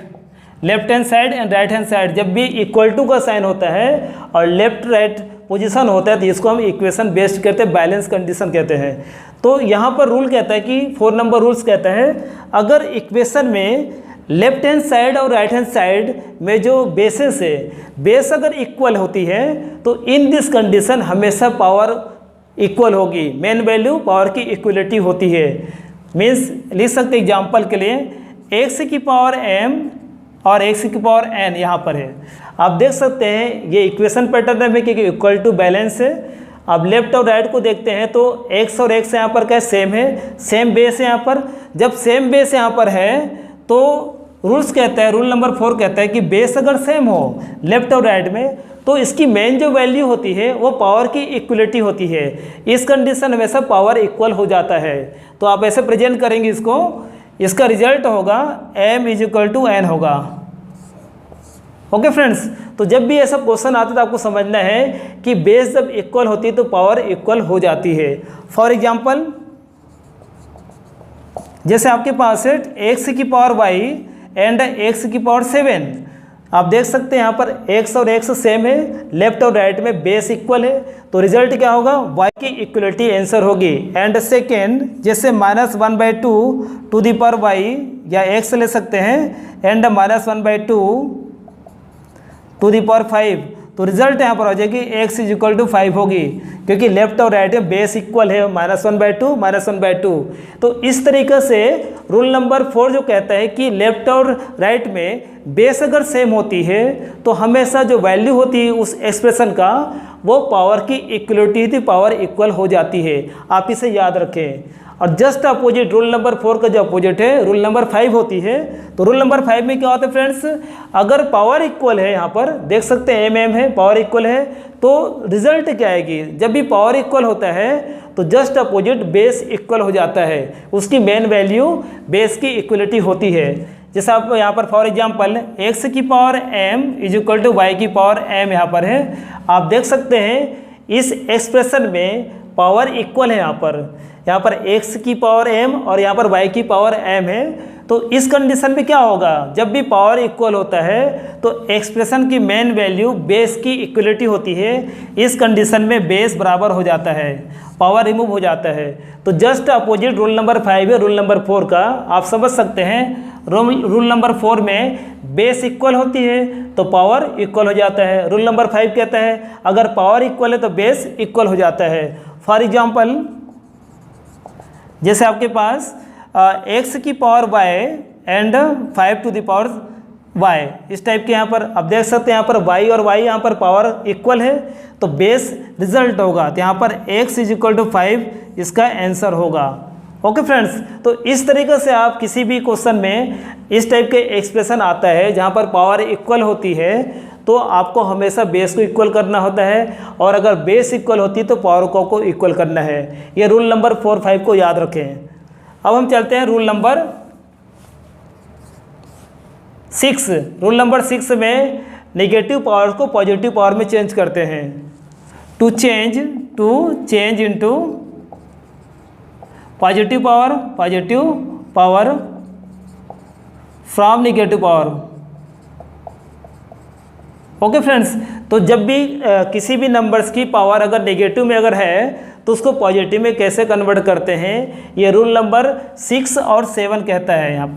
left hand side and right hand side. जब भी इक्वल टू का साइन होता है और लेफ्ट राइट पोजीशन होता है तो इसको हम इक्वेशन बेस्ड कहते हैं, बैलेंस कंडीशन कहते हैं। तो यहाँ पर रूल कहता है कि 4 नंबर रूल्स कहता है अगर इक्वेशन में लेफ्ट हैंड साइड और राइट हैंड साइड में जो बेसेस है, बेस अगर इक्वल होती है तो इन दिस कंडीशन हमेशा पावर इक्वल होगी। मेन वैल्यू पावर की इक्वलिटी होती है। मीन्स लिख सकते एग्जाम्पल के लिए x की पावर m और x की पावर n यहाँ पर है। आप देख सकते हैं ये इक्वेशन पैटर्न में क्योंकि इक्वल टू बैलेंस है। अब लेफ्ट और राइट को देखते हैं तो x और x यहाँ पर क्या सेम है, सेम बेस है यहाँ पर। जब सेम बेस यहाँ पर है तो रूल्स कहता है, रूल नंबर 4 कहता है कि बेस अगर सेम हो लेफ्ट और राइट में तो इसकी मेन जो वैल्यू होती है वो पावर की इक्वलिटी होती है। इस कंडीशन में हमेशा पावर इक्वल हो जाता है। तो आप ऐसे प्रेजेंट करेंगे इसको, इसका रिजल्ट होगा m = n होगा। ओके फ्रेंड्स, तो जब भी ऐसा क्वेश्चन आता है तो आपको समझना है कि बेस जब इक्वल होती है तो पावर इक्वल हो जाती है। फॉर एग्जांपल जैसे आपके पास है x की पावर y एंड x की पावर 7। आप देख सकते हैं यहाँ पर x और x सेम है, लेफ्ट और राइट में बेस इक्वल है, तो रिजल्ट क्या होगा y की इक्वलिटी आंसर होगी। एंड सेकेंड जैसे -1/2 टू द पावर y या x ले सकते हैं एंड -1/2 टू द पावर 5, तो रिजल्ट यहाँ पर हो जाएगी x = 5 होगी क्योंकि लेफ्ट और राइट में बेस इक्वल है, -1/2 तो इस तरीके से रूल नंबर 4 जो कहता है कि लेफ्ट और राइट में बेस अगर सेम होती है तो हमेशा जो वैल्यू होती है उस एक्सप्रेशन का वो पावर की इक्वलिटी थी, पावर इक्वल हो जाती है। आप इसे याद रखें। और जस्ट अपोजिट रूल नंबर 4 का जो अपोजिट है रूल नंबर 5 होती है। तो रूल नंबर 5 में क्या होता है फ्रेंड्स, अगर पावर इक्वल है, यहाँ पर देख सकते हैं mm है, पावर इक्वल है, तो रिजल्ट क्या आएगी, जब भी पावर इक्वल होता है तो जस्ट अपोजिट बेस इक्वल हो जाता है, उसकी मेन वैल्यू बेस की इक्वलिटी होती है। जैसे आप यहाँ पर फॉर एग्जांपल x की पावर m = y की पावर m यहाँ पर है। आप देख सकते हैं इस एक्सप्रेशन में पावर इक्वल है। यहाँ पर x की पावर m और यहाँ पर y की पावर m है। तो इस कंडीशन में क्या होगा, जब भी पावर इक्वल होता है तो एक्सप्रेशन की मेन वैल्यू बेस की इक्वलिटी होती है। इस कंडीशन में बेस बराबर हो जाता है, पावर रिमूव हो जाता है। तो जस्ट अपोजिट रूल नंबर 5 है रूल नंबर 4 का। आप समझ सकते हैं रूल नंबर 4 में बेस इक्वल होती है तो पावर इक्वल हो जाता है। रूल नंबर 5 कहता है अगर पावर इक्वल है तो बेस इक्वल हो जाता है। फॉर एग्जांपल जैसे आपके पास x की power y and 5 to the power y, इस टाइप के यहाँ पर आप देख सकते हैं यहाँ पर y और y यहाँ पर पावर इक्वल है तो बेस रिजल्ट होगा। तो यहाँ पर x = 5 इसका आंसर होगा। ओके फ्रेंड्स, तो इस तरीके से आप किसी भी क्वेश्चन में इस टाइप के एक्सप्रेशन आता है जहाँ पर पावर इक्वल होती है तो आपको हमेशा बेस को इक्वल करना होता है, और अगर बेस इक्वल होती है तो पावर को इक्वल करना है। ये रूल नंबर 4 5 को याद रखें। अब हम चलते हैं रूल नंबर 6। रूल नंबर 6 में नेगेटिव पावर को पॉजिटिव पावर में चेंज करते हैं। To change into positive power from negative power. Okay friends, तो जब भी किसी भी नंबर्स की पावर अगर नेगेटिव में अगर है तो उसको पॉजिटिव में कैसे कन्वर्ट करते हैं, ये रूल नंबर 6 और 7 कहता है। यहाँ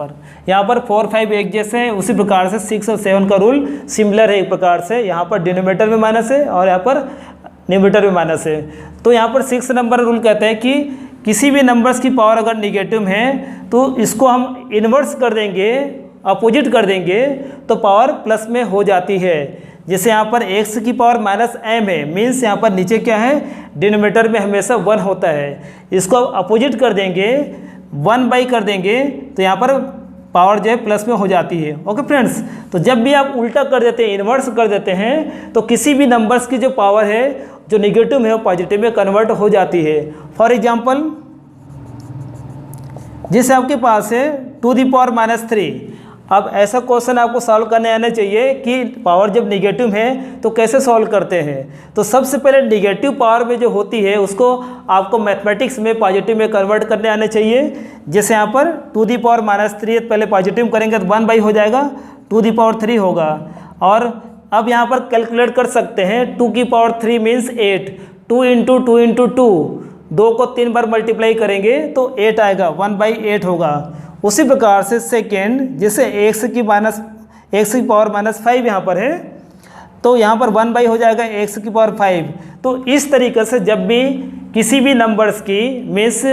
पर 4, 5 एक जैसे हैं, उसी प्रकार से 6 और 7 का रूल सिमिलर है एक प्रकार से। यहाँ पर डिनोमिनेटर में माइनस है और यहाँ पर न्यूमरेटर में माइनस है। तो यहाँ पर 6 नंबर रूल कहता है कि किसी भी नंबर्स की पावर अगर निगेटिव है तो इसको हम इन्वर्स कर देंगे, अपोजिट कर देंगे तो पावर प्लस में हो जाती है। जैसे यहाँ पर x की पावर -m है, मीन्स यहाँ पर नीचे क्या है, डिनोमिनेटर में हमेशा 1 होता है। इसको अपोजिट कर देंगे, 1/, कर देंगे तो यहाँ पर पावर जो है प्लस में हो जाती है। ओके फ्रेंड्स, तो जब भी आप उल्टा कर देते हैं, इन्वर्स कर देते हैं, तो किसी भी नंबर्स की जो पावर है जो निगेटिव में वो पॉजिटिव में कन्वर्ट हो जाती है। फॉर एग्जांपल, जैसे आपके पास है 2⁻³ अब ऐसा क्वेश्चन आपको सॉल्व करने आना चाहिए कि पावर जब निगेटिव है तो कैसे सॉल्व करते हैं। तो सबसे पहले निगेटिव पावर में जो होती है उसको आपको मैथमेटिक्स में पॉजिटिव में कन्वर्ट करने आने चाहिए। जैसे यहाँ पर 2⁻³ पहले पॉजिटिव करेंगे तो 1/, हो जाएगा, 2⁻³ होगा। और अब यहाँ पर कैलकुलेट कर सकते हैं, 2⁻³ मीन्स 8, 2 × 2 × 2, 2 को 3 बार मल्टीप्लाई करेंगे तो 8 आएगा, 1/8 होगा। उसी प्रकार से सेकेंड, जैसे x की पावर -5 यहाँ पर है तो यहाँ पर 1/, हो जाएगा x की पावर 5। तो इस तरीके से जब भी किसी भी नंबर्स की मीन्स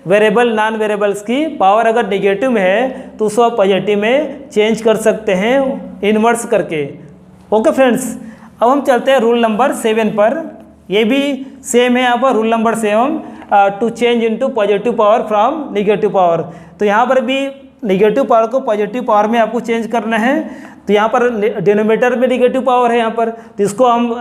वेरिएबल नॉन वेरिएबल्स की पावर अगर नेगेटिव में है तो उसको आप पॉजिटिव में चेंज कर सकते हैं इन्वर्स करके। ओके फ्रेंड्स, अब हम चलते हैं रूल नंबर 7 पर। ये भी सेम है यहाँ पर rule number 7, to change into positive power from negative power. तो यहाँ पर भी नेगेटिव पावर को पॉजिटिव पावर में आपको चेंज करना है। तो यहाँ पर डिनोमिनेटर में नेगेटिव पावर है यहाँ पर, तो इसको हम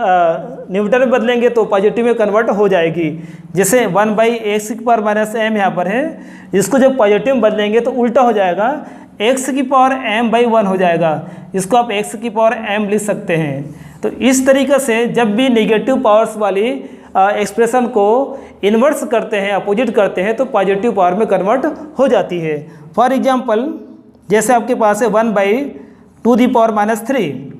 न्यूमरेटर में बदलेंगे तो पॉजिटिव में कन्वर्ट हो जाएगी। जैसे 1/x की पावर -m यहाँ पर है, इसको जब पॉजिटिव में बदलेंगे तो उल्टा हो जाएगा, x की पावर m/1 हो जाएगा। इसको आप x की पावर m लिख सकते हैं। तो इस तरीके से जब भी नेगेटिव पावर्स वाली एक्सप्रेशन को इन्वर्स करते हैं, अपोजिट करते हैं तो पॉजिटिव पावर में कन्वर्ट हो जाती है। फॉर एग्जांपल, जैसे आपके पास है 1/2⁻³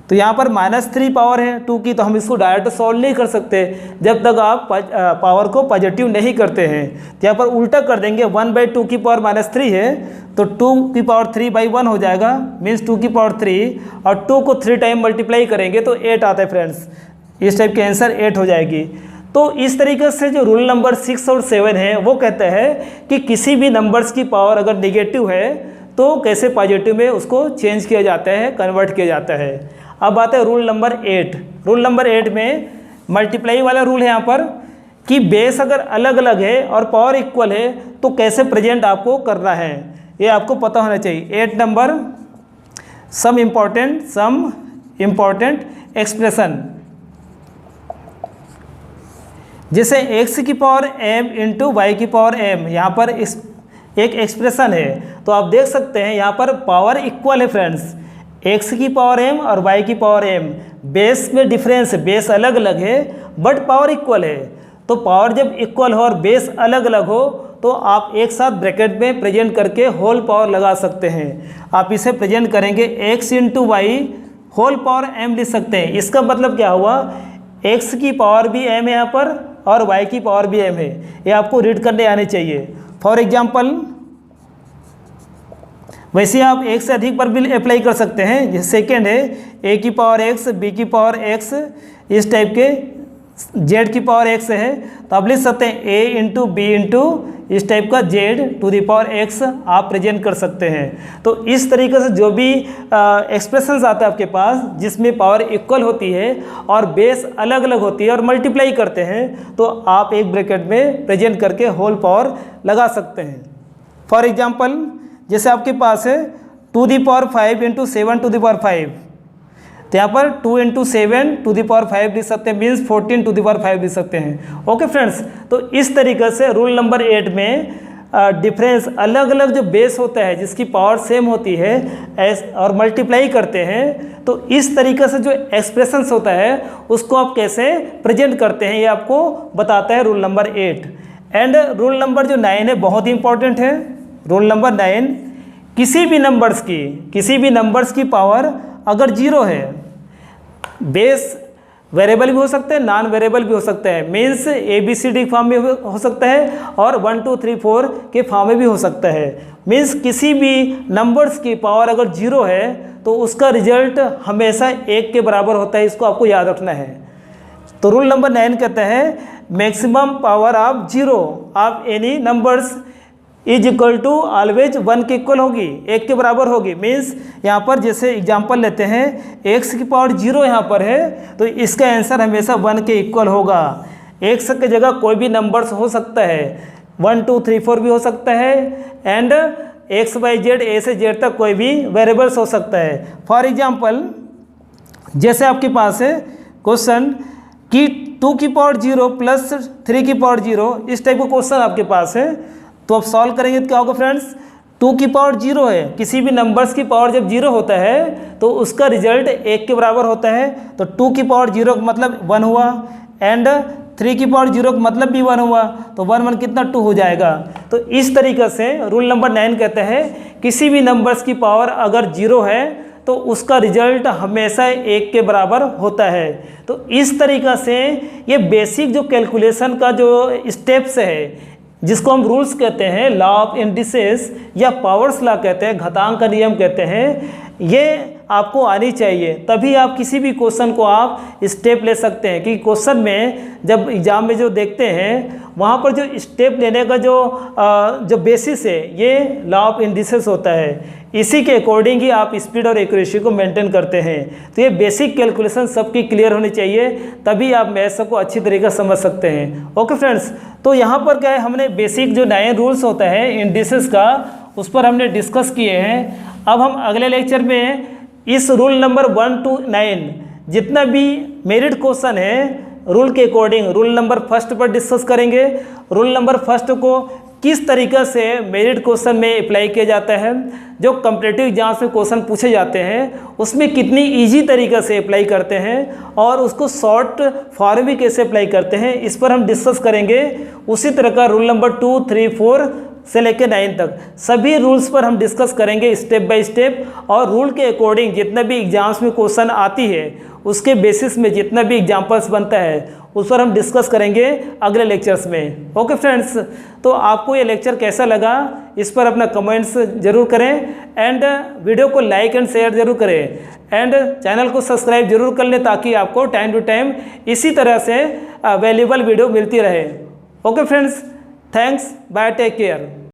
तो यहाँ पर -3 पावर है 2 की, तो हम इसको डायरेक्ट सॉल्व नहीं कर सकते जब तक आप पावर को पॉजिटिव नहीं करते हैं। तो यहाँ पर उल्टा कर देंगे, 1/2 की पावर -3 है तो 2⁻³ हो जाएगा, मीन्स 2⁻³ और 2 को 3 टाइम मल्टीप्लाई करेंगे तो 8 आता है फ्रेंड्स। इस टाइप के आंसर 8 हो जाएगी। तो इस तरीके से जो रूल नंबर 6 और 7 है वो कहता है कि किसी भी नंबर्स की पावर अगर नेगेटिव है तो कैसे पॉजिटिव में उसको चेंज किया जाता है, कन्वर्ट किया जाता है। अब आता है रूल नंबर 8। रूल नंबर 8 में मल्टीप्लाई वाला रूल है यहाँ पर कि बेस अगर अलग अलग है और पावर इक्वल है तो कैसे प्रेजेंट आपको करना है, ये आपको पता होना चाहिए। 8 नंबर, सम इम्पॉर्टेंट एक्सप्रेशन। जैसे x की पावर m × y की पावर m, यहाँ पर एक एक्सप्रेशन है तो आप देख सकते हैं यहाँ पर पावर इक्वल है फ्रेंड्स, x की पावर m और y की पावर m। बेस में डिफरेंस है, बेस अलग अलग है बट पावर इक्वल है। तो पावर जब इक्वल हो और बेस अलग अलग हो तो आप एक साथ ब्रैकेट में प्रेजेंट करके होल पावर लगा सकते हैं। आप इसे प्रेजेंट करेंगे x × y whole power m लिख सकते हैं। इसका मतलब क्या हुआ, x की पावर भी m है यहाँ पर और y की पावर भी m है, ये आपको रीड करने आने चाहिए। फॉर एग्जांपल, वैसे आप एक से अधिक पर भी अप्लाई कर सकते हैं। जैसे सेकेंड है a की पावर x, b की पावर x, इस टाइप के z की पावर x है तो आप लिख सकते हैं a × b × इस टाइप का z⁻x आप प्रेजेंट कर सकते हैं। तो इस तरीके से जो भी एक्सप्रेशंस आता है आपके पास जिसमें पावर इक्वल होती है और बेस अलग अलग होती है और मल्टीप्लाई करते हैं तो आप एक ब्रैकेट में प्रेजेंट करके होल पावर लगा सकते हैं। फॉर एग्जांपल, जैसे आपके पास है 2⁵ × 7⁵, तो यहाँ पर 2 × 7⁵ लिख सकते हैं, मीन्स 14⁵ लिख सकते हैं। ओके फ्रेंड्स, तो इस तरीके से रूल नंबर 8 में डिफरेंस अलग अलग जो बेस होता है जिसकी पावर सेम होती है और मल्टीप्लाई करते हैं, तो इस तरीके से जो एक्सप्रेशंस होता है उसको आप कैसे प्रेजेंट करते हैं ये आपको बताता है rule number 8। And rule number जो 9 है बहुत ही इंपॉर्टेंट है। रूल नंबर 9, किसी भी नंबर्स की पावर अगर 0 है, बेस वेरिएबल भी हो सकते हैं, नॉन वेरिएबल भी हो सकते हैं, मीन्स ABCD फॉर्म में हो सकता है और 1 2 3 4 के फॉर्म में भी हो सकता है। मीन्स किसी भी नंबर्स की पावर अगर 0 है तो उसका रिजल्ट हमेशा 1 के बराबर होता है, इसको आपको याद रखना है। तो रूल नंबर 9 कहता है maximum power of 0 of any numbers is equal to always 1 के इक्वल होगी, 1 के बराबर होगी। मीन्स यहाँ पर जैसे एग्जांपल लेते हैं x की पावर 0 यहाँ पर है तो इसका आंसर हमेशा 1 के इक्वल होगा। x की जगह कोई भी नंबर्स हो सकता है, 1 2 3 4 भी हो सकता है, and x y z a से z तक कोई भी वेरिएबल्स हो सकता है। फॉर एग्जाम्पल जैसे आपके पास है क्वेश्चन कि 2 की पावर 0 प्लस 3 की पावर 0, इस टाइप का क्वेश्चन आपके पास है, तो आप सॉल्व करेंगे तो क्या होगा फ्रेंड्स, 2 की पावर 0 है, किसी भी नंबर्स की पावर जब 0 होता है तो उसका रिजल्ट 1 के बराबर होता है। तो 2 की पावर 0 का मतलब 1 हुआ, एंड 3 की पावर 0 का मतलब भी 1 हुआ, तो 1 1 कितना 2 हो जाएगा। तो इस तरीक़े से रूल नंबर 9 कहते हैं किसी भी नंबर्स की पावर अगर 0 है तो उसका रिजल्ट हमेशा 1 के बराबर होता है। तो इस तरीक़ा से ये बेसिक जो कैलकुलेशन का जो स्टेप्स है जिसको हम रूल्स कहते हैं, लॉ ऑफ इंडिसेस या पावर्स लॉ कहते हैं, घातांक का नियम कहते हैं, ये आपको आनी चाहिए, तभी आप किसी भी क्वेश्चन को आप स्टेप ले सकते हैं। कि क्वेश्चन में जब एग्जाम में जो देखते हैं वहाँ पर जो स्टेप लेने का जो बेसिस है ये लॉ ऑफ इंडिसेस होता है, इसी के अकॉर्डिंग ही आप स्पीड और एक्यूरेसी को मेंटेन करते हैं। तो ये बेसिक कैलकुलेशन सबकी क्लियर होनी चाहिए, तभी आप मैथ्स को अच्छी तरीके से समझ सकते हैं। ओके फ्रेंड्स, तो यहाँ पर क्या है, हमने बेसिक जो 9 रूल्स होता है इंडिसेस का उस पर हमने डिस्कस किए हैं। अब हम अगले लेक्चर में इस रूल नंबर 1 to 9 जितना भी मेरिट क्वेश्चन है रूल के अकॉर्डिंग रूल नंबर 1 पर डिस्कस करेंगे। रूल नंबर 1 को किस तरीक़े से मेरिट क्वेश्चन में अप्लाई किया जाता है, जो कॉम्पिटिटिव एग्जाम से क्वेश्चन पूछे जाते हैं उसमें कितनी इजी तरीक़े से अप्लाई करते हैं और उसको शॉर्ट फॉर्म भी कैसे अप्लाई करते हैं, इस पर हम डिस्कस करेंगे। उसी तरह का रूल नंबर 2 3 4 से लेकर 9 तक सभी रूल्स पर हम डिस्कस करेंगे स्टेप बाय स्टेप, और रूल के अकॉर्डिंग जितना भी एग्जाम्स में क्वेश्चन आती है उसके बेसिस में जितना भी एग्जाम्पल्स बनता है उस पर हम डिस्कस करेंगे अगले लेक्चर्स में। ओके फ्रेंड्स, तो आपको ये लेक्चर कैसा लगा इस पर अपना कमेंट्स जरूर करें, एंड वीडियो को लाइक एंड शेयर जरूर करें, एंड चैनल को सब्सक्राइब जरूर कर लें ताकि आपको टाइम टू टाइम इसी तरह से वैल्यूएबल वीडियो मिलती रहे। Okay friends, thanks, bye, take care.